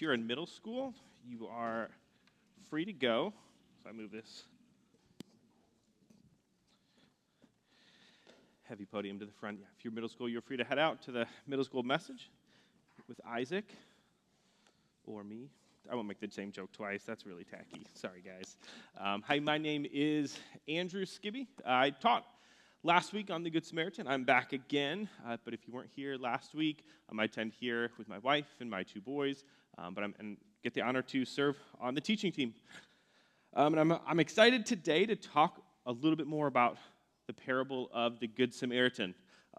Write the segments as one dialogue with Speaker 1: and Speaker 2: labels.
Speaker 1: If you're in middle school, you are free to go. So I move this heavy podium to the front. Yeah, if you're middle school, you're free to head out to the middle school message with Isaac or me. I won't make the same joke twice. That's really tacky. Sorry, guys. Hi, my name is Andrew Scibbe. I taught last week on the Good Samaritan. I'm back again, but if you weren't here last week, I attend here with my wife and my two boys, but and get the honor to serve on the teaching team. And I'm excited today to talk a little bit more about the parable of the Good Samaritan.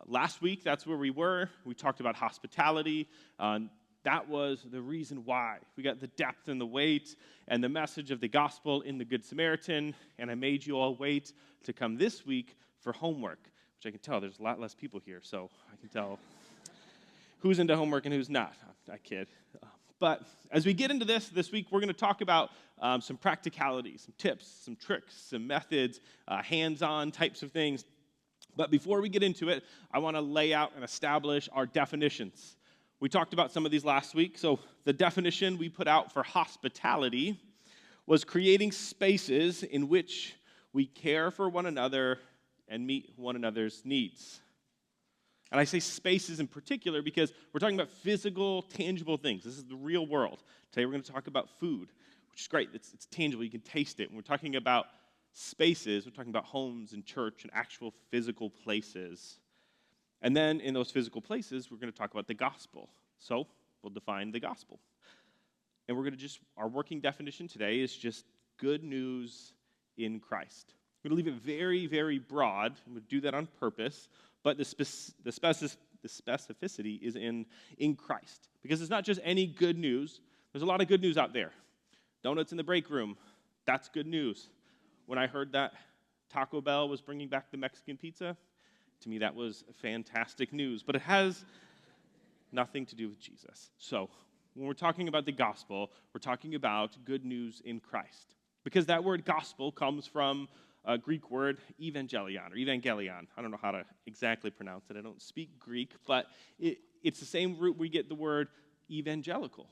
Speaker 1: Last week, that's where we were. We talked about hospitality. That was the reason why. We got the depth and the weight and the message of the gospel in the Good Samaritan, and I made you all wait to come this week for homework, which I can tell there's a lot less people here, so I can tell who's into homework and who's not. I kid. But as we get into this week, we're going to talk about some practicalities, some tips, some tricks, some methods, hands-on types of things. But before we get into it, I want to lay out and establish our definitions. We talked about some of these last week. So the definition we put out for hospitality was creating spaces in which we care for one another and meet one another's needs. And I say spaces in particular because we're talking about physical, tangible things. This is the real world. Today we're going to talk about food, which is great. It's tangible. You can taste it. When we're talking about spaces, we're talking about homes and church and actual physical places. And then in those physical places, we're going to talk about the gospel. So we'll define the gospel. And we're going to our working definition today is just good news in Christ. We're going to leave it very, very broad, and we'll do that on purpose, but the specificity is in Christ. Because it's not just any good news. There's a lot of good news out there. Donuts in the break room, that's good news. When I heard that Taco Bell was bringing back the Mexican pizza, to me, that was fantastic news, but it has nothing to do with Jesus. So when we're talking about the gospel, we're talking about good news in Christ. Because that word gospel comes from a Greek word, evangelion. I don't know how to exactly pronounce it. I don't speak Greek, but it's the same root we get the word evangelical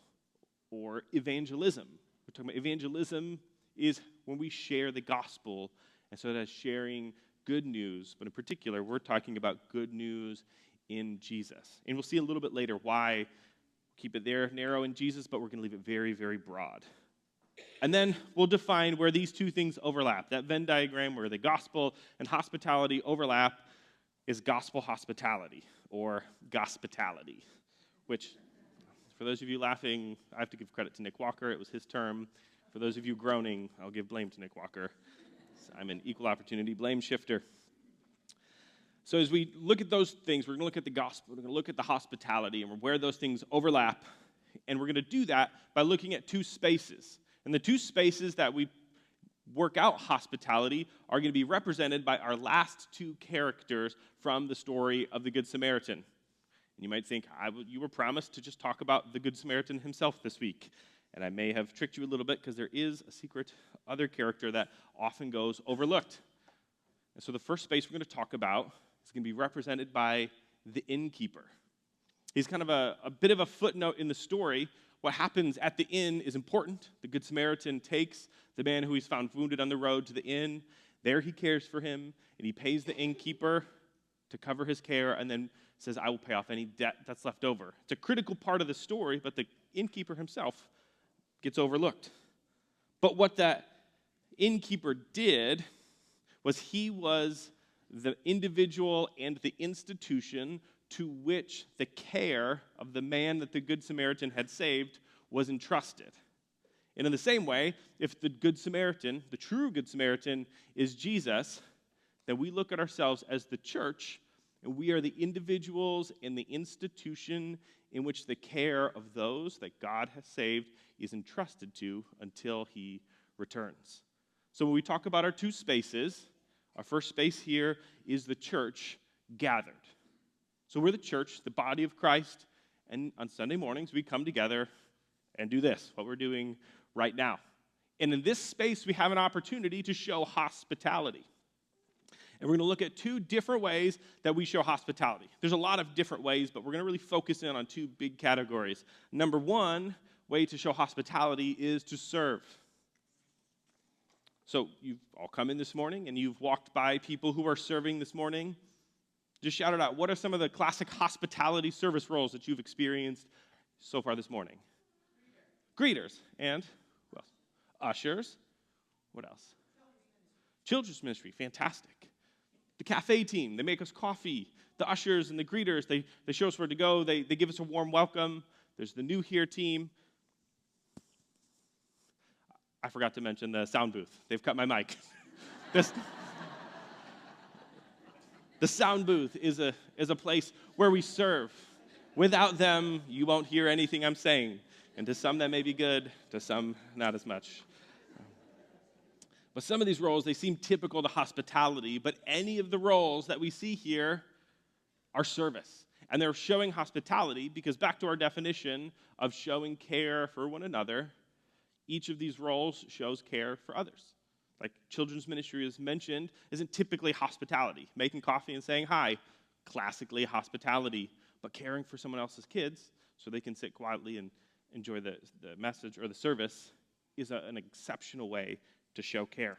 Speaker 1: or evangelism. We're talking about evangelism is when we share the gospel, and so that's sharing good news, but in particular, we're talking about good news in Jesus. And we'll see a little bit later why keep it there narrow in Jesus, but we're going to leave it very, very broad. And then we'll define where these two things overlap. That Venn diagram where the gospel and hospitality overlap is gospel hospitality or gospitality, which, for those of you laughing, I have to give credit to Nick Walker. It was his term. For those of you groaning, I'll give blame to Nick Walker. I'm an equal opportunity blame shifter. So as we look at those things, we're going to look at the gospel, we're going to look at the hospitality, and where those things overlap, and we're going to do that by looking at two spaces. And the two spaces that we work out hospitality are going to be represented by our last two characters from the story of the Good Samaritan. And you might think, you were promised to just talk about the Good Samaritan himself this week. And I may have tricked you a little bit because there is a secret other character that often goes overlooked. And so the first space we're going to talk about is going to be represented by the innkeeper. He's kind of a bit of a footnote in the story. What happens at the inn is important. The Good Samaritan takes the man who he's found wounded on the road to the inn. There he cares for him, and he pays the innkeeper to cover his care, and then says, I will pay off any debt that's left over. It's a critical part of the story, but the innkeeper himself gets overlooked. But what that innkeeper did was he was the individual and the institution to which the care of the man that the Good Samaritan had saved was entrusted. And in the same way, if the Good Samaritan, the true Good Samaritan, is Jesus, then we look at ourselves as the church, and we are the individuals and the institution in which the care of those that God has saved is entrusted to until he returns. So when we talk about our two spaces, our first space here is the church gathered. So we're the church, the body of Christ, and on Sunday mornings we come together and do this, what we're doing right now. And in this space we have an opportunity to show hospitality. And we're going to look at two different ways that we show hospitality. There's a lot of different ways, but we're going to really focus in on two big categories. Number one, way to show hospitality is to serve. So you've all come in this morning and you've walked by people who are serving this morning. Just shout it out. What are some of the classic hospitality service roles that you've experienced so far this morning? Greeters. And who else? Ushers. What else? Children's ministry. Fantastic. The cafe team. They make us coffee. The ushers and the greeters, they show us where to go. They give us a warm welcome. There's the new here team. I forgot to mention the sound booth. They've cut my mic. The sound booth is a place where we serve. Without them, you won't hear anything I'm saying. And to some, that may be good. To some, not as much. But some of these roles, they seem typical to hospitality, but any of the roles that we see here are service. And they're showing hospitality because back to our definition of showing care for one another, each of these roles shows care for others. Like children's ministry is mentioned, isn't typically hospitality. Making coffee and saying hi, classically hospitality. But caring for someone else's kids so they can sit quietly and enjoy the message or the service is an exceptional way to show care.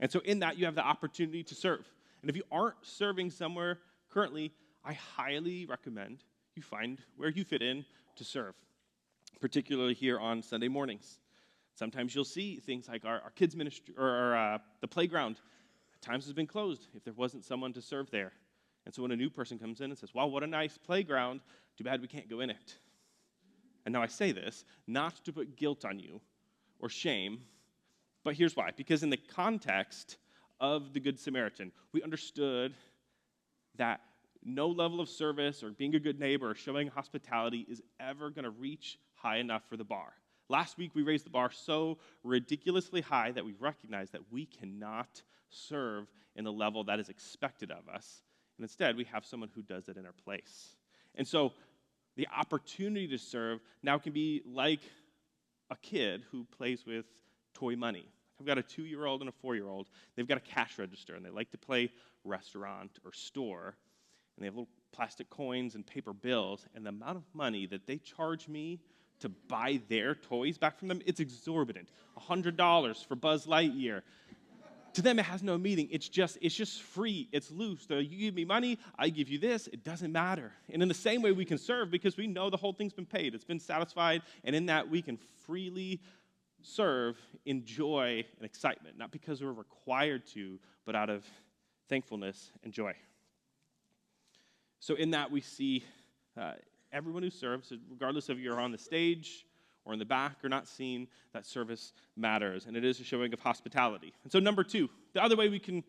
Speaker 1: And so in that, you have the opportunity to serve. And if you aren't serving somewhere currently, I highly recommend you find where you fit in to serve, particularly here on Sunday mornings. Sometimes you'll see things like our kids' ministry or the playground at times has been closed if there wasn't someone to serve there. And so when a new person comes in and says, wow, what a nice playground, too bad we can't go in it. And now I say this not to put guilt on you or shame, but here's why. Because in the context of the Good Samaritan, we understood that no level of service or being a good neighbor or showing hospitality is ever going to reach high enough for the bar. Last week, we raised the bar so ridiculously high that we recognize that we cannot serve in the level that is expected of us. And instead, we have someone who does it in our place. And so the opportunity to serve now can be like a kid who plays with toy money. I've got a 2-year-old and a 4-year-old. They've got a cash register, and they like to play restaurant or store. And they have little plastic coins and paper bills. And the amount of money that they charge me to buy their toys back from them, it's exorbitant. $100 for Buzz Lightyear. To them, it has no meaning. It's just free. It's loose. So you give me money, I give you this. It doesn't matter. And in the same way, we can serve because we know the whole thing's been paid. It's been satisfied. And in that, we can freely serve in joy and excitement, not because we're required to, but out of thankfulness and joy. So in that, we see everyone who serves, regardless of you're on the stage or in the back or not seen, that service matters, and it is a showing of hospitality. And so number 2, the other way we can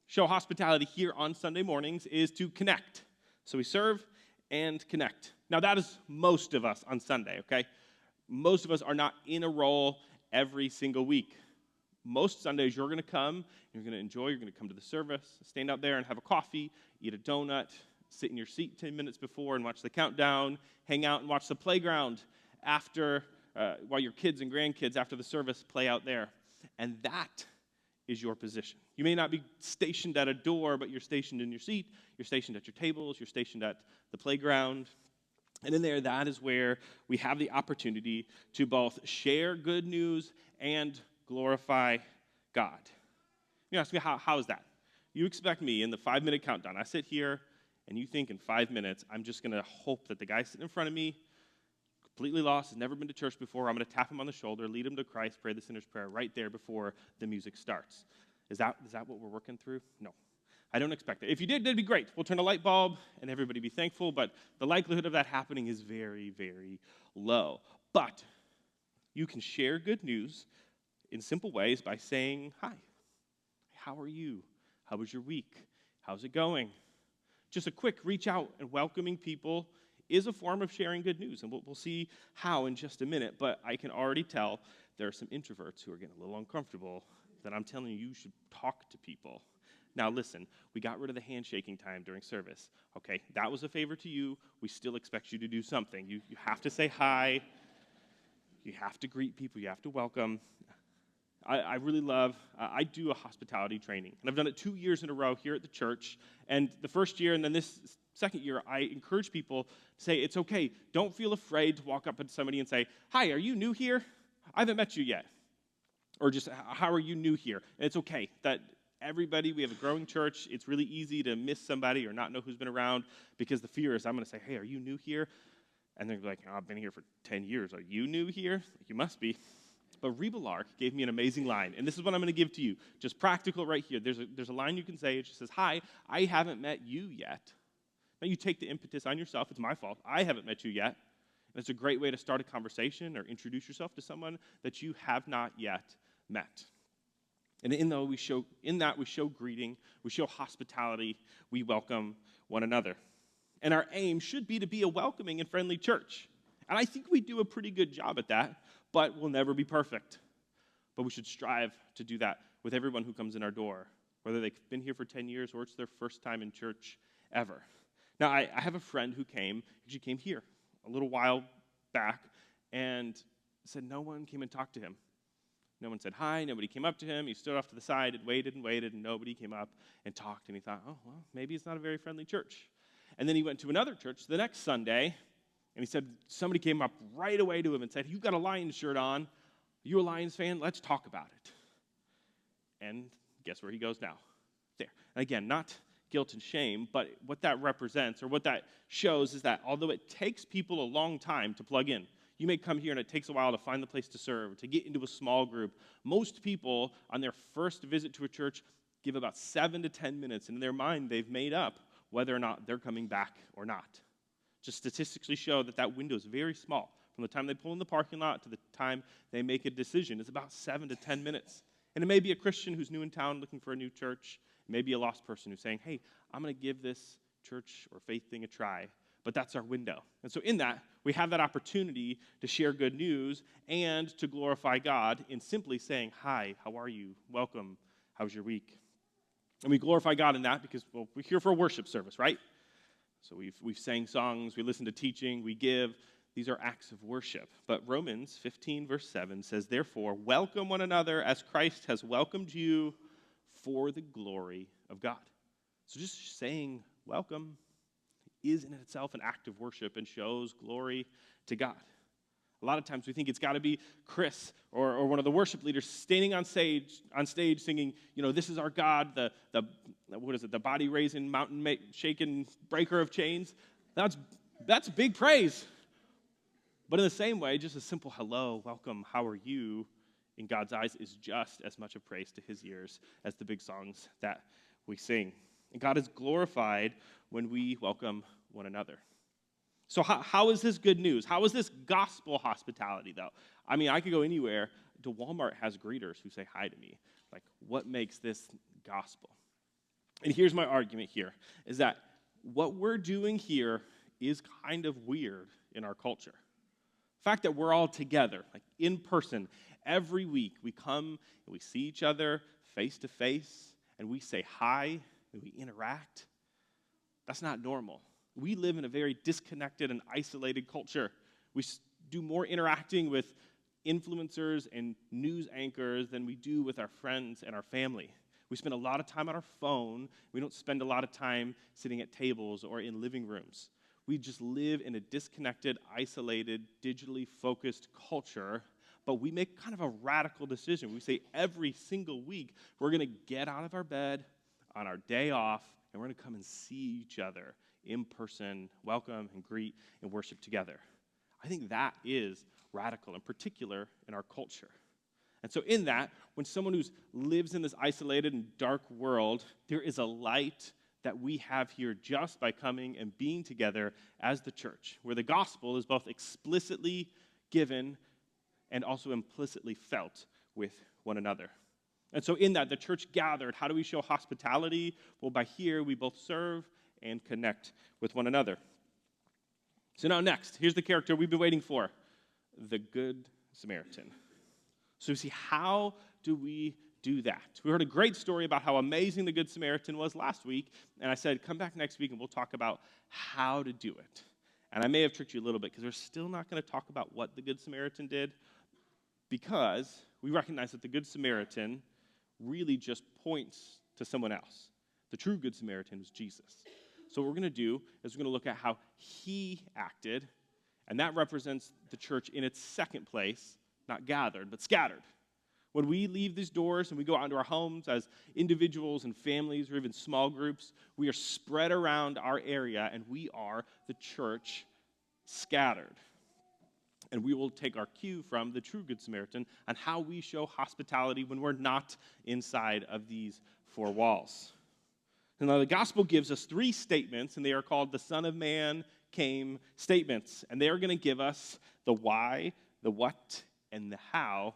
Speaker 1: show hospitality here on Sunday mornings is to connect. So we serve and connect. Now that is most of us on Sunday, okay? Most of us are not in a role every single week. Most Sundays you're going to come, you're going to enjoy, you're going to come to the service, stand out there and have a coffee, eat a donut, sit in your seat 10 minutes before and watch the countdown, hang out and watch the playground after, while your kids and grandkids after the service play out there. And that is your position. You may not be stationed at a door, but you're stationed in your seat, you're stationed at your tables, you're stationed at the playground. And in there, that is where we have the opportunity to both share good news and glorify God. You ask me, how is that? You expect me in the 5-minute countdown. I sit here, and you think in 5 minutes, I'm just going to hope that the guy sitting in front of me, completely lost, has never been to church before, I'm going to tap him on the shoulder, lead him to Christ, pray the sinner's prayer right there before the music starts. Is that what we're working through? No. I don't expect it. If you did, that'd be great. We'll turn a light bulb, and everybody be thankful, but the likelihood of that happening is very, very low. But you can share good news in simple ways by saying, hi, how are you? How was your week? How's it going? Just a quick reach out and welcoming people is a form of sharing good news, and we'll see how in just a minute, but I can already tell there are some introverts who are getting a little uncomfortable that I'm telling you should talk to people. Now listen, we got rid of the handshaking time during service, okay? That was a favor to you. We still expect you to do something. You have to say hi. You have to greet people. You have to welcome. I really love, I do a hospitality training, and I've done it 2 years in a row here at the church, and the first year and then this second year, I encourage people to say, it's okay, don't feel afraid to walk up to somebody and say, hi, are you new here? I haven't met you yet. Or just, how are you new here? And it's okay that everybody, we have a growing church, it's really easy to miss somebody or not know who's been around, because the fear is I'm going to say, hey, are you new here? And they're like, oh, I've been here for 10 years. Are you new here? Like, you must be. But Reba Lark gave me an amazing line, and this is what I'm going to give to you. Just practical right here. There's a line you can say. It just says, hi, I haven't met you yet. Now you take the impetus on yourself. It's my fault. I haven't met you yet. And it's a great way to start a conversation or introduce yourself to someone that you have not yet met. And in that we show greeting, we show hospitality, we welcome one another. And our aim should be to be a welcoming and friendly church. And I think we do a pretty good job at that, but we'll never be perfect. But we should strive to do that with everyone who comes in our door, whether they've been here for 10 years or it's their first time in church ever. Now, I have a friend who came here a little while back and said no one came and talked to him. No one said hi, nobody came up to him. He stood off to the side and waited, and nobody came up and talked. And he thought, oh, well, maybe it's not a very friendly church. And then he went to another church the next Sunday, and he said somebody came up right away to him and said, you've got a Lions shirt on. Are you a Lions fan? Let's talk about it. And guess where he goes now? There. And again, not guilt and shame, but what that represents or what that shows is that although it takes people a long time to plug in, you may come here and it takes a while to find the place to serve, to get into a small group. Most people on their first visit to a church give about 7 to 10 minutes, and in their mind they've made up whether or not they're coming back or not. Just statistically show that window is very small. From the time they pull in the parking lot to the time they make a decision, it's about 7 to 10 minutes. And it may be a Christian who's new in town looking for a new church. It may be a lost person who's saying, hey, I'm going to give this church or faith thing a try. But that's our window. And so in that, we have that opportunity to share good news and to glorify God in simply saying, hi, how are you? Welcome. How's your week? And we glorify God in that because, well, we're here for a worship service, right? So we've sang songs, we listen to teaching, we give. These are acts of worship. But Romans 15, verse 7 says, therefore, welcome one another as Christ has welcomed you for the glory of God. So just saying welcome is in itself an act of worship and shows glory to God. A lot of times we think it's got to be Chris or one of the worship leaders standing on stage singing, this is our God, the body-raising, mountain-shaking breaker of chains. That's big praise. But in the same way, just a simple hello, welcome, how are you, in God's eyes is just as much a praise to his ears as the big songs that we sing. And God is glorified when we welcome one another. So how is this good news? How is this gospel hospitality, though? I mean, I could go anywhere. Walmart has greeters who say hi to me. Like, what makes this gospel? And here's my argument here, is that what we're doing here is kind of weird in our culture. The fact that we're all together, like in person, every week we come and we see each other face to face, and we say hi, and we interact, that's not normal. We live in a very disconnected and isolated culture. We do more interacting with influencers and news anchors than we do with our friends and our family. We spend a lot of time on our phone. We don't spend a lot of time sitting at tables or in living rooms. We just live in a disconnected, isolated, digitally focused culture, but we make kind of a radical decision. We say every single week, we're going to get out of our bed on our day off, and we're going to come and see each other in person, welcome and greet and worship together. I think that is radical, in particular in our culture. And so in that, when someone who lives in this isolated and dark world, there is a light that we have here just by coming and being together as the church, where the gospel is both explicitly given and also implicitly felt with one another. And so in that, the church gathered. How do we show hospitality? Well, by here, we both serve and connect with one another. So now next, here's the character we've been waiting for, the Good Samaritan. So you see, how do we do that? We heard a great story about how amazing the Good Samaritan was last week, and I said, come back next week and we'll talk about how to do it. And I may have tricked you a little bit because we're still not going to talk about what the Good Samaritan did, because we recognize that the Good Samaritan really just points to someone else. The true Good Samaritan was Jesus. So what we're going to do is we're going to look at how he acted, and that represents the church in its second place, not gathered, but scattered. When we leave these doors and we go out into our homes as individuals and families or even small groups, we are spread around our area, and we are the church scattered. And we will take our cue from the true Good Samaritan on how we show hospitality when we're not inside of these four walls. And now the gospel gives us three statements, and they are called the Son of Man came statements. And they are going to give us the why, the what, and the how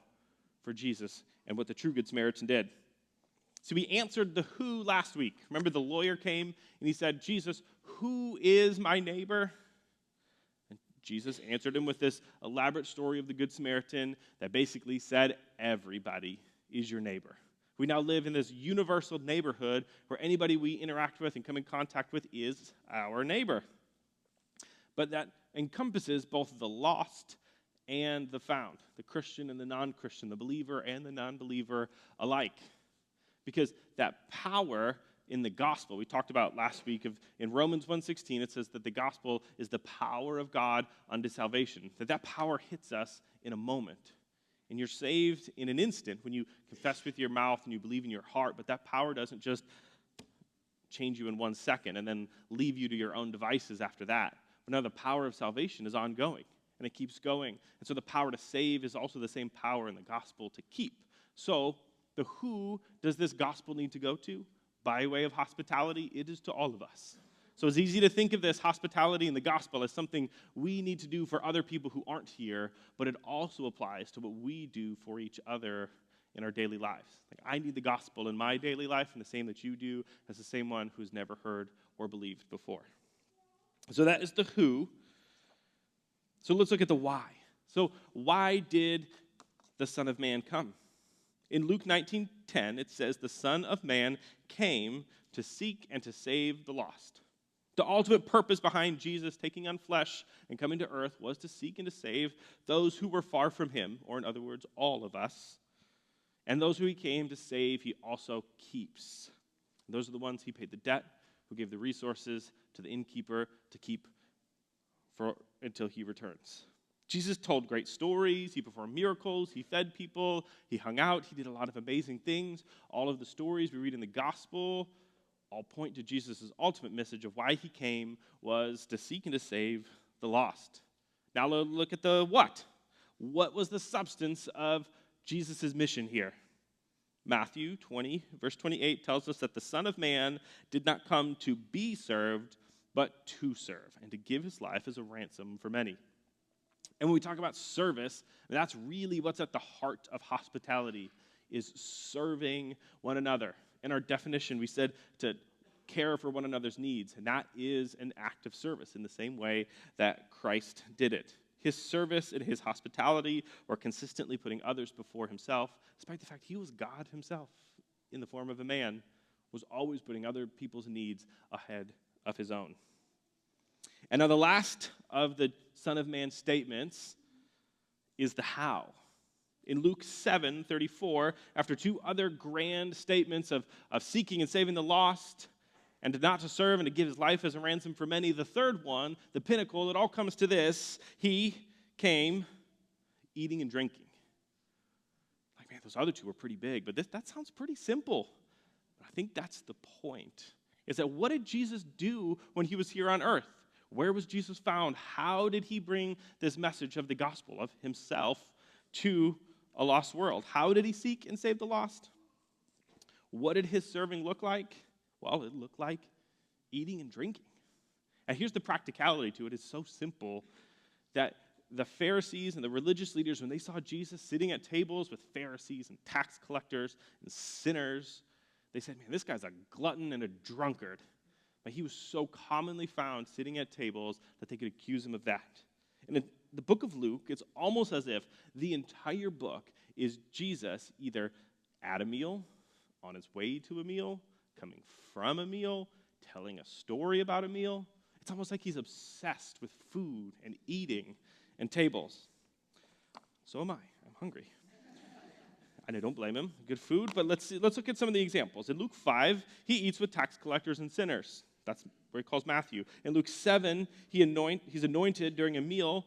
Speaker 1: for Jesus and what the true Good Samaritan did. So we answered the who last week. Remember, the lawyer came and he said, Jesus, who is my neighbor? And Jesus answered him with this elaborate story of the Good Samaritan that basically said, everybody is your neighbor. We now live in this universal neighborhood where anybody we interact with and come in contact with is our neighbor. But that encompasses both the lost and the found, the Christian and the non-Christian, the believer and the non-believer alike. Because that power in the gospel, we talked about last week, in Romans 1:16, it says that the gospel is the power of God unto salvation, that power hits us in a moment. And you're saved in an instant when you confess with your mouth and you believe in your heart, but that power doesn't just change you in 1 second and then leave you to your own devices after that. But now the power of salvation is ongoing, and it keeps going. And so the power to save is also the same power in the gospel to keep. So the who does this gospel need to go to? By way of hospitality, it is to all of us. So it's easy to think of this hospitality in the gospel as something we need to do for other people who aren't here, but it also applies to what we do for each other in our daily lives. Like, I need the gospel in my daily life, and the same that you do as the same one who's never heard or believed before. So that is the who. So let's look at the why. So why did the Son of Man come? In Luke 19:10, it says, the Son of Man came to seek and to save the lost. The ultimate purpose behind Jesus taking on flesh and coming to earth was to seek and to save those who were far from him, or in other words, all of us. And those who he came to save, he also keeps. And those are the ones he paid the debt, who gave the resources to the innkeeper to keep until he returns. Jesus told great stories, he performed miracles, he fed people, he hung out, he did a lot of amazing things. All of the stories we read in the gospel all point to Jesus' ultimate message of why he came was to seek and to save the lost. Now let's look at the what. What was the substance of Jesus' mission here? Matthew 20, verse 28 tells us that the Son of Man did not come to be served, but to serve, and to give his life as a ransom for many. And when we talk about service, that's really what's at the heart of hospitality, is serving one another. In our definition, we said to care for one another's needs, and that is an act of service in the same way that Christ did it. His service and his hospitality were consistently putting others before himself, despite the fact he was God himself in the form of a man, was always putting other people's needs ahead of his own. And now the last of the Son of Man statements is the how. In Luke 7:34, after two other grand statements of seeking and saving the lost, and not to serve and to give his life as a ransom for many, the third one, the pinnacle, it all comes to this: he came eating and drinking. Like, man, those other two were pretty big, but that sounds pretty simple. I think that's the point, is that what did Jesus do when he was here on earth? Where was Jesus found? How did he bring this message of the gospel, of himself, to a lost world? How did he seek and save the lost? What did his serving look like? Well, it looked like eating and drinking. And here's the practicality to it. It's so simple that the Pharisees and the religious leaders, when they saw Jesus sitting at tables with Pharisees and tax collectors and sinners, they said, man, this guy's a glutton and a drunkard. But he was so commonly found sitting at tables that they could accuse him of that. And in the book of Luke, it's almost as if the entire book is Jesus either at a meal, on his way to a meal, coming from a meal, telling a story about a meal. It's almost like he's obsessed with food and eating and tables. So am I. I'm hungry. And I don't blame him. Good food, but let's look at some of the examples. In Luke 5, he eats with tax collectors and sinners. That's where he calls Matthew. In Luke 7, he's anointed during a meal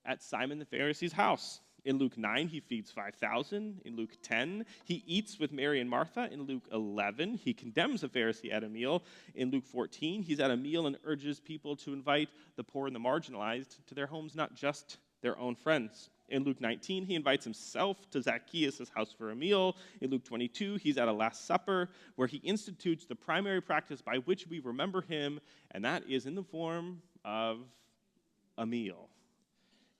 Speaker 1: at Simon the Pharisee's house. In Luke 9, he feeds 5,000. In Luke 10, he eats with Mary and Martha. In Luke 11, he condemns a Pharisee at a meal. In Luke 14, he's at a meal and urges people to invite the poor and the marginalized to their homes, not just their own friends. In Luke 19, he invites himself to Zacchaeus' house for a meal. In Luke 22, he's at a Last Supper where he institutes the primary practice by which we remember him, and that is in the form of a meal.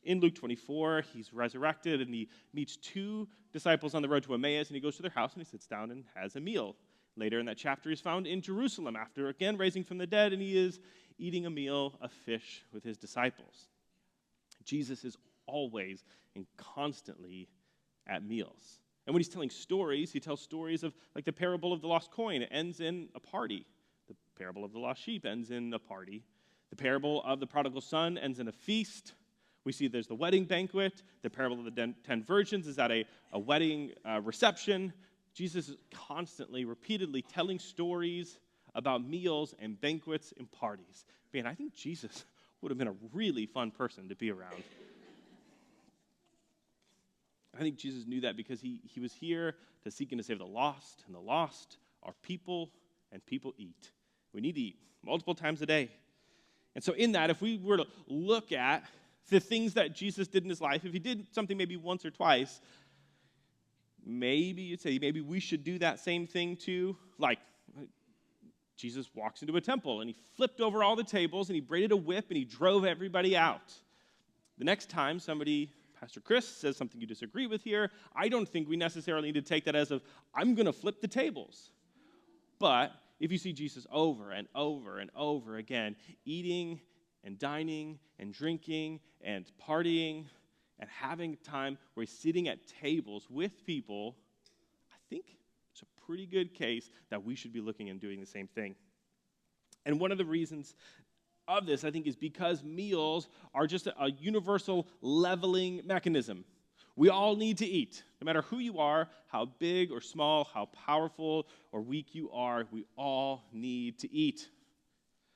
Speaker 1: In Luke 24, he's resurrected, and he meets two disciples on the road to Emmaus, and he goes to their house, and he sits down and has a meal. Later in that chapter, he's found in Jerusalem after, again, raising from the dead, and he is eating a meal of fish with his disciples. Jesus is always and constantly at meals. And when he's telling stories, he tells stories of, like the parable of the lost coin. It ends in a party. The parable of the lost sheep ends in a party. The parable of the prodigal son ends in a feast. We see there's the wedding banquet. The parable of the 10 virgins is at a wedding reception. Jesus is constantly, repeatedly telling stories about meals and banquets and parties. Man, I think Jesus would have been a really fun person to be around. I think Jesus knew that because he was here to seek and to save the lost, and the lost are people, and people eat. We need to eat multiple times a day. And so in that, if we were to look at the things that Jesus did in his life, if he did something maybe once or twice, maybe you'd say maybe we should do that same thing too. Like Jesus walks into a temple and he flipped over all the tables and he braided a whip and he drove everybody out. The next time somebody, Pastor Chris, says something you disagree with here, I don't think we necessarily need to take that as I'm going to flip the tables. But if you see Jesus over and over and over again, eating and dining and drinking and partying and having time where he's sitting at tables with people, I think it's a pretty good case that we should be looking and doing the same thing. And one of the reasons of this, I think, is because meals are just a universal leveling mechanism. We all need to eat. No matter who you are, how big or small, how powerful or weak you are, we all need to eat.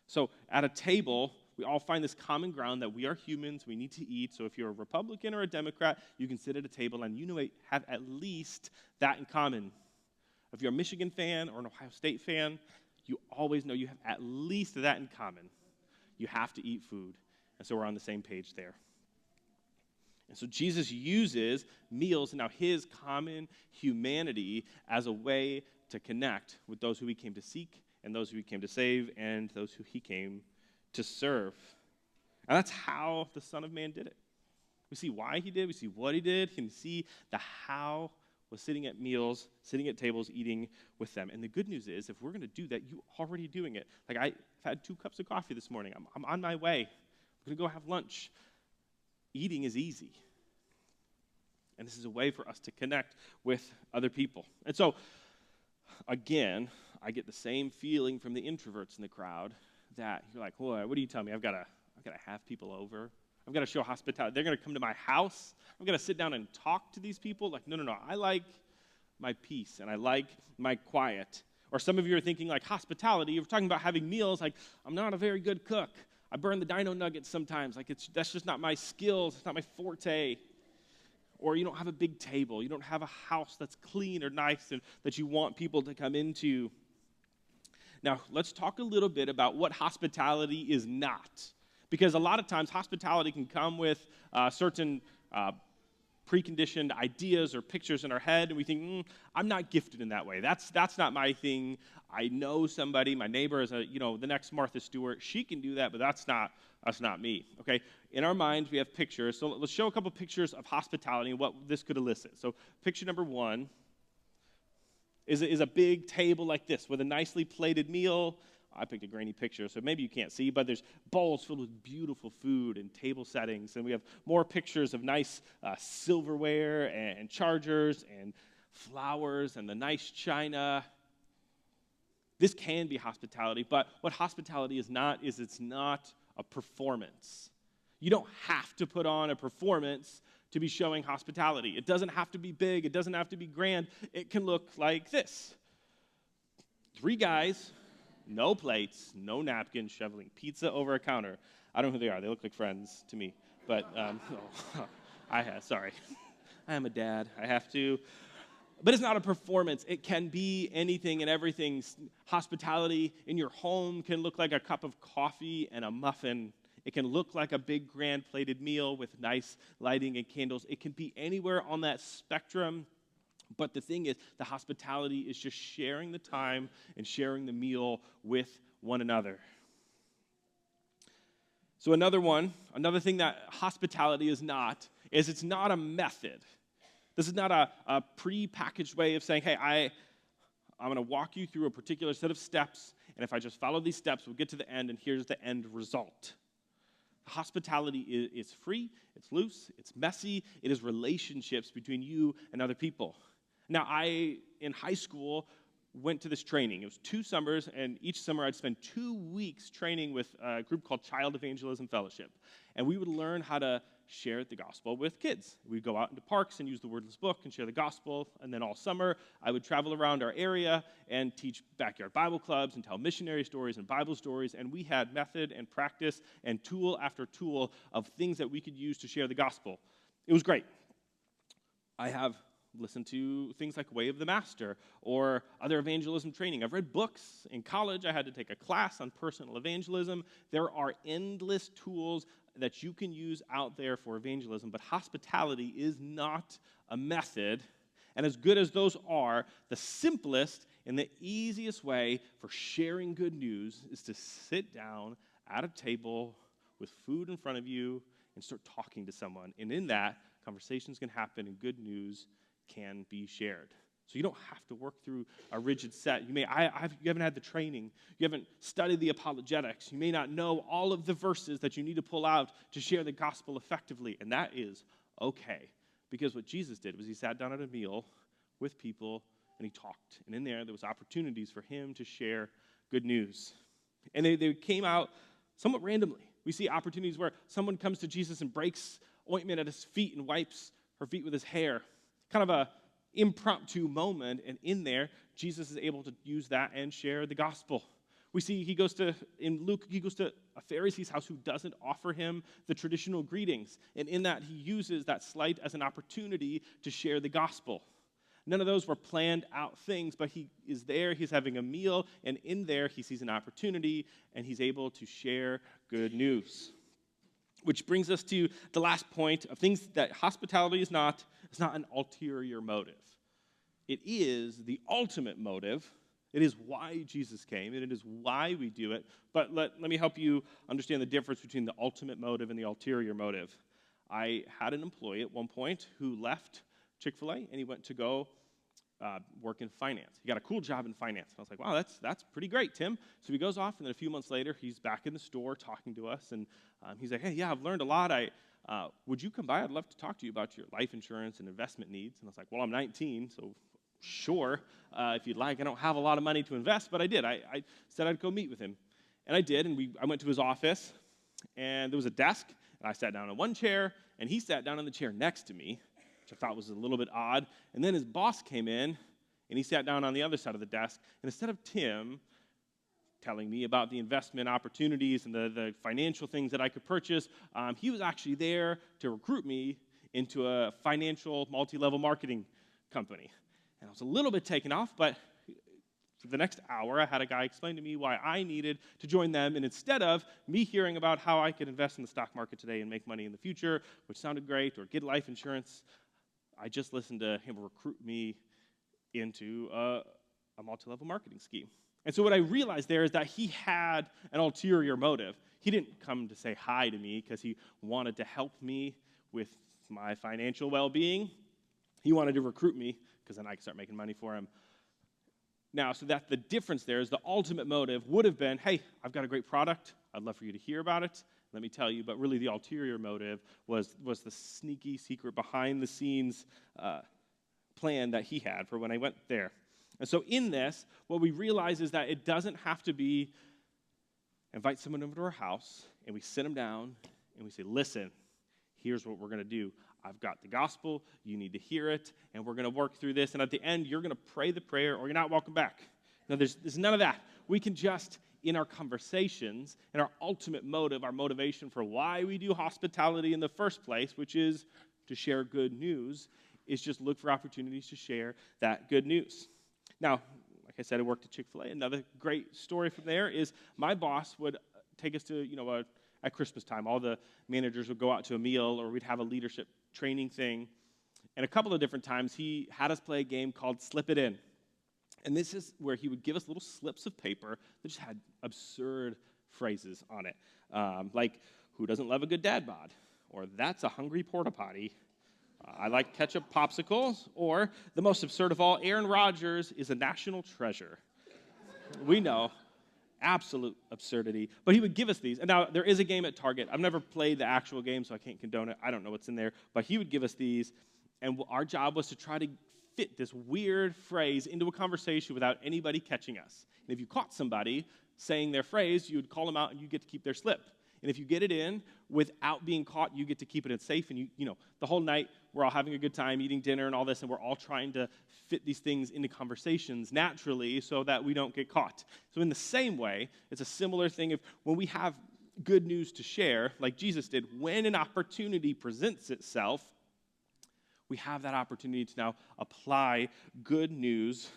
Speaker 1: So at a table, we all find this common ground that we are humans, we need to eat. So if you're a Republican or a Democrat, you can sit at a table and have at least that in common. If you're a Michigan fan or an Ohio State fan, you always know you have at least that in common. You have to eat food. And so we're on the same page there. And so Jesus uses meals and now his common humanity as a way to connect with those who he came to seek and those who he came to save and those who he came to serve. And that's how the Son of Man did it. We see why he did, we see what he did, and see the how was sitting at meals, sitting at tables, eating with them. And the good news is, if we're going to do that, you're already doing it. Like I've had 2 cups of coffee this morning. I'm on my way. I'm going to go have lunch. Eating is easy. And this is a way for us to connect with other people. And so, again, I get the same feeling from the introverts in the crowd that you're like, what do you tell me? I've got to have people over. I've got to show hospitality. They're going to come to my house. I'm going to sit down and talk to these people. Like, no. I like my peace, and I like my quiet. Or some of you are thinking, like, hospitality. You're talking about having meals. Like, I'm not a very good cook. I burn the dino nuggets sometimes. Like, that's just not my skills. It's not my forte. Or you don't have a big table. You don't have a house that's clean or nice and that you want people to come into. Now, let's talk a little bit about what hospitality is not. Because a lot of times, hospitality can come with certain preconditioned ideas or pictures in our head, and we think, I'm not gifted in that way. That's not my thing. I know somebody. My neighbor is the next Martha Stewart. She can do that, but that's not me. Okay. In our minds, we have pictures. So let's show a couple pictures of hospitality and what this could elicit. So picture number 1 is a big table like this with a nicely plated meal. I picked a grainy picture, so maybe you can't see, but there's bowls filled with beautiful food and table settings, and we have more pictures of nice silverware and chargers and flowers and the nice china. This can be hospitality, but what hospitality is not is it's not a performance. You don't have to put on a performance to be showing hospitality. It doesn't have to be big. It doesn't have to be grand. It can look like this. 3 guys, no plates, no napkins, shoveling pizza over a counter. I don't know who they are. They look like friends to me. But, sorry. I am a dad. I have to. But it's not a performance. It can be anything and everything. Hospitality in your home can look like a cup of coffee and a muffin. It can look like a big grand plated meal with nice lighting and candles. It can be anywhere on that spectrum. But the thing is, the hospitality is just sharing the time and sharing the meal with one another. So another thing that hospitality is not, is it's not a method. This is not a pre-packaged way of saying, hey, I'm going to walk you through a particular set of steps, and if I just follow these steps, we'll get to the end, and here's the end result. Hospitality is free, it's loose, it's messy, it is relationships between you and other people. Now, in high school, went to this training. It was 2 summers, and each summer I'd spend 2 weeks training with a group called Child Evangelism Fellowship. And we would learn how to share the gospel with kids. We'd go out into parks and use the Wordless Book and share the gospel. And then all summer, I would travel around our area and teach backyard Bible clubs and tell missionary stories and Bible stories. And we had method and practice and tool after tool of things that we could use to share the gospel. It was great. I have listened to things like Way of the Master or other evangelism training. I've read books. In college, I had to take a class on personal evangelism. There are endless tools that you can use out there for evangelism, but hospitality is not a method. And as good as those are, the simplest and the easiest way for sharing good news is to sit down at a table with food in front of you and start talking to someone. And in that, conversations can happen and good news can be shared. So you don't have to work through a rigid set. You haven't had the training. You haven't studied the apologetics. You may not know all of the verses that you need to pull out to share the gospel effectively, and that is okay. Because what Jesus did was he sat down at a meal with people and he talked. And in there was opportunities for him to share good news. And they came out somewhat randomly. We see opportunities where someone comes to Jesus and breaks ointment at his feet and wipes her feet with his hair. Kind of a impromptu moment, and in there, Jesus is able to use that and share the gospel. We see in Luke, he goes to a Pharisee's house who doesn't offer him the traditional greetings, and in that, he uses that slight as an opportunity to share the gospel. None of those were planned out things, but he is there, he's having a meal, and in there, he sees an opportunity, and he's able to share good news. Which brings us to the last point of things that hospitality is not. It's not an ulterior motive. It is the ultimate motive. It is why Jesus came, and it is why we do it. But let me help you understand the difference between the ultimate motive and the ulterior motive. I had an employee at one point who left Chick-fil-A, and he went to go work in finance. He got a cool job in finance. I was like, wow, that's pretty great, Tim. So he goes off, and then a few months later, he's back in the store talking to us, and he's like, hey, yeah, I've learned a lot. Would you come by? I'd love to talk to you about your life insurance and investment needs. And I was like, well, I'm 19, so sure, if you'd like. I don't have a lot of money to invest, but I did. I said I'd go meet with him. And I did, and I went to his office, and there was a desk, and I sat down in one chair, and he sat down in the chair next to me, which I thought was a little bit odd. And then his boss came in, and he sat down on the other side of the desk. And instead of Tim telling me about the investment opportunities and the financial things that I could purchase, he was actually there to recruit me into a financial multi-level marketing company. And I was a little bit taken off, but for the next hour, I had a guy explain to me why I needed to join them. And instead of me hearing about how I could invest in the stock market today and make money in the future, which sounded great, or get life insurance, I just listened to him recruit me into a multi-level marketing scheme. And so what I realized there is that he had an ulterior motive. He didn't come to say hi to me because he wanted to help me with my financial well-being. He wanted to recruit me because then I could start making money for him. Now, so that the difference there is the ultimate motive would have been, hey, I've got a great product. I'd love for you to hear about it. Let me tell you. But really the ulterior motive was the sneaky, secret, behind-the-scenes plan that he had for when I went there. And so in this, what we realize is that it doesn't have to be invite someone over to our house, and we sit them down, and we say, listen, here's what we're going to do. I've got the gospel, you need to hear it, and we're going to work through this. And at the end, you're going to pray the prayer, or you're not welcome back. No, there's none of that. We can just, in our conversations, and our ultimate motive, our motivation for why we do hospitality in the first place, which is to share good news, is just look for opportunities to share that good news. Now, like I said, I worked at Chick-fil-A. Another great story from there is my boss would take us to, at Christmas time, all the managers would go out to a meal, or we'd have a leadership training thing. And a couple of different times, he had us play a game called Slip It In. And this is where he would give us little slips of paper that just had absurd phrases on it. Like, who doesn't love a good dad bod? Or, that's a hungry porta potty. I like ketchup popsicles. Or, the most absurd of all, Aaron Rodgers is a national treasure. We know. Absolute absurdity. But he would give us these. And now, there is a game at Target. I've never played the actual game, so I can't condone it. I don't know what's in there. But he would give us these. And our job was to try to fit this weird phrase into a conversation without anybody catching us. And if you caught somebody saying their phrase, you would call them out and you get to keep their slip. And if you get it in without being caught, you get to keep it in safe. And the whole night we're all having a good time, eating dinner and all this, and we're all trying to fit these things into conversations naturally so that we don't get caught. So in the same way, it's a similar thing when we have good news to share, like Jesus did, when an opportunity presents itself, we have that opportunity to now apply good news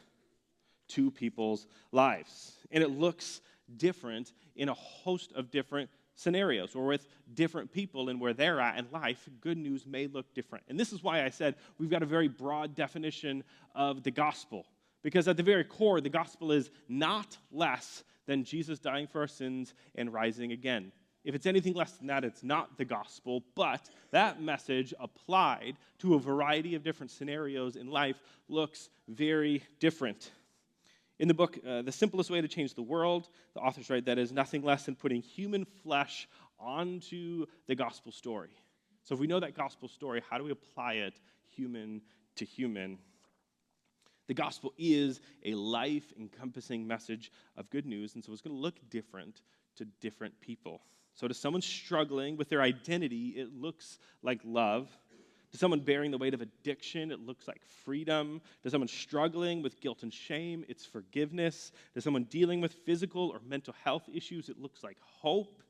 Speaker 1: to people's lives. And it looks different in a host of different scenarios, or with different people and where they're at in life. Good news may look different. And this is why I said we've got a very broad definition of the gospel. Because at the very core, the gospel is not less than Jesus dying for our sins and rising again. If it's anything less than that, it's not the gospel, but that message applied to a variety of different scenarios in life looks very different. In the book, The Simplest Way to Change the World, the authors write that is nothing less than putting human flesh onto the gospel story. So if we know that gospel story, how do we apply it human to human? The gospel is a life-encompassing message of good news, and so it's going to look different to different people. So to someone struggling with their identity, it looks like love. To someone bearing the weight of addiction, it looks like freedom. To someone struggling with guilt and shame, it's forgiveness. To someone dealing with physical or mental health issues, it looks like hope.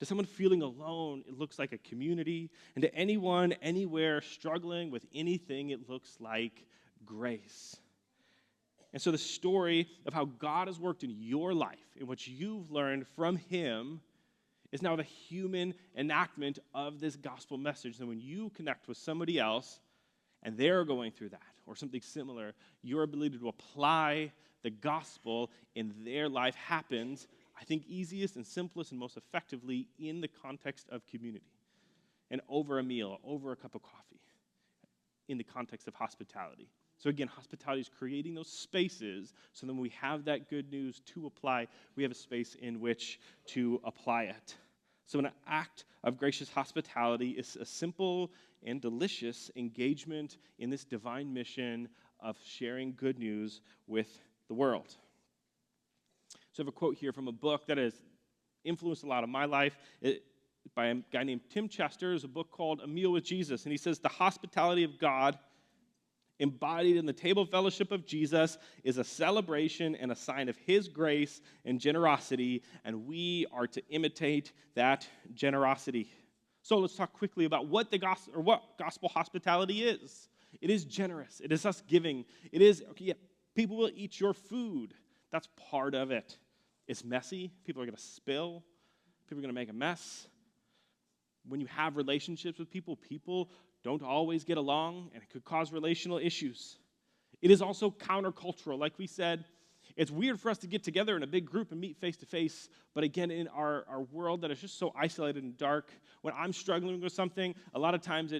Speaker 1: To someone feeling alone, it looks like a community. And to anyone, anywhere, struggling with anything, it looks like grace. And so the story of how God has worked in your life, in what you've learned from Him, is now the human enactment of this gospel message. And when you connect with somebody else and they're going through that or something similar, your ability to apply the gospel in their life happens, I think, easiest and simplest and most effectively in the context of community and over a meal, over a cup of coffee, in the context of hospitality. So again, hospitality is creating those spaces so then when we have that good news to apply, we have a space in which to apply it. So an act of gracious hospitality is a simple and delicious engagement in this divine mission of sharing good news with the world. So I have a quote here from a book that has influenced a lot of my life by a guy named Tim Chester. It's a book called A Meal with Jesus. And he says, the hospitality of God embodied in the table fellowship of Jesus is a celebration and a sign of His grace and generosity, and we are to imitate that generosity. So let's talk quickly about what gospel hospitality is. It is generous. It is us giving. It is, people will eat your food. That's part of it. It's messy. People are going to spill. People are going to make a mess. When you have relationships with people don't always get along, and it could cause relational issues. It is also countercultural. Like we said, it's weird for us to get together in a big group and meet face-to-face, but again, in our world that is just so isolated and dark, when I'm struggling with something, a lot of times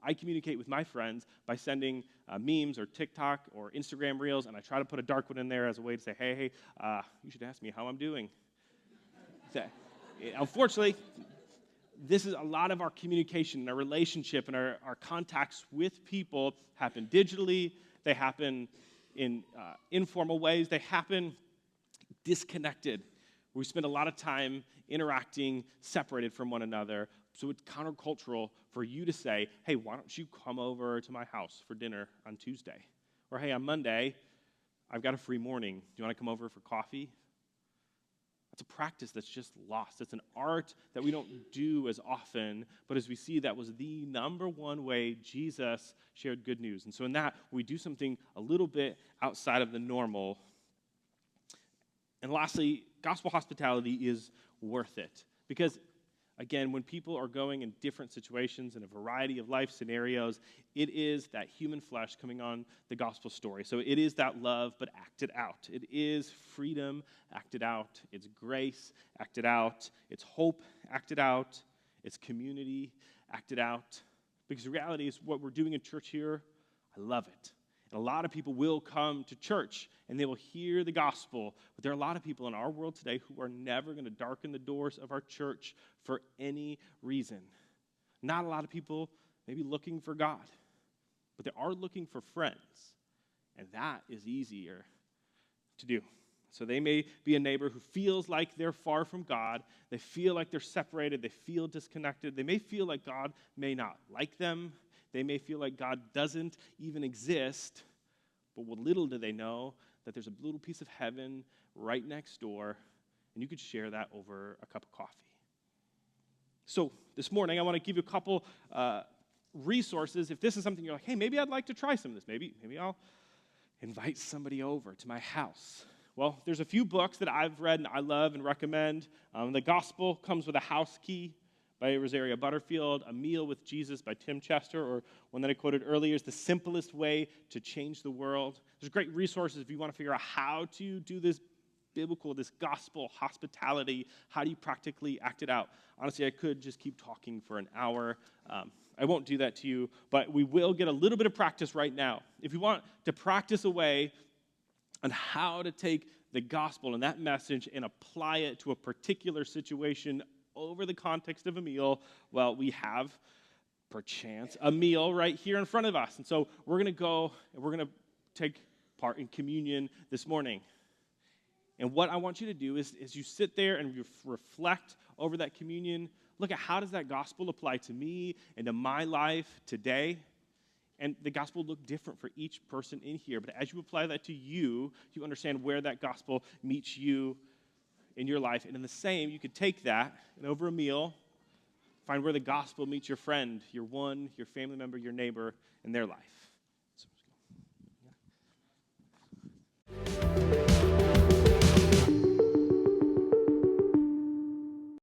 Speaker 1: I communicate with my friends by sending memes or TikTok or Instagram Reels, and I try to put a dark one in there as a way to say, hey, you should ask me how I'm doing. Unfortunately, this is a lot of our communication and our relationship and our contacts with people happen digitally. They happen in informal ways. They happen disconnected. We spend a lot of time interacting separated from one another. So it's countercultural for you to say, hey, why don't you come over to my house for dinner on Tuesday? Or, hey, on Monday, I've got a free morning. Do you want to come over for coffee? That's a practice that's just lost. It's an art that we don't do as often, but as we see, that was the number one way Jesus shared good news. And so in that, we do something a little bit outside of the normal. And lastly, gospel hospitality is worth it. Because, again, when people are going in different situations in a variety of life scenarios, it is that human flesh coming on the gospel story. So it is that love, but acted out. It is freedom acted out. It's grace acted out. It's hope acted out. It's community acted out. Because the reality is what we're doing in church here, I love it. And a lot of people will come to church and they will hear the gospel. But there are a lot of people in our world today who are never going to darken the doors of our church for any reason. Not a lot of people maybe looking for God, but they are looking for friends. And that is easier to do. So they may be a neighbor who feels like they're far from God. They feel like they're separated. They feel disconnected. They may feel like God may not like them. They may feel like God doesn't even exist, but what little do they know that there's a little piece of heaven right next door, and you could share that over a cup of coffee. So this morning, I want to give you a couple resources. If this is something you're like, hey, maybe I'd like to try some of this. Maybe I'll invite somebody over to my house. Well, there's a few books that I've read and I love and recommend. The Gospel Comes with a House Key by Rosaria Butterfield, A Meal with Jesus by Tim Chester, or one that I quoted earlier is The Simplest Way to Change the World. There's great resources if you want to figure out how to do this biblical, this gospel hospitality. How do you practically act it out? Honestly, I could just keep talking for an hour. I won't do that to you, but we will get a little bit of practice right now. If you want to practice a way on how to take the gospel and that message and apply it to a particular situation over the context of a meal, well, we have, perchance, a meal right here in front of us. And so we're going to go and we're going to take part in communion this morning. And what I want you to do is you sit there and you reflect over that communion. Look at how does that gospel apply to me and to my life today? And the gospel will look different for each person in here. But as you apply that to you, you understand where that gospel meets you in your life. And in the same, you could take that and over a meal, find where the gospel meets your friend, your family member, your neighbor in their life. So,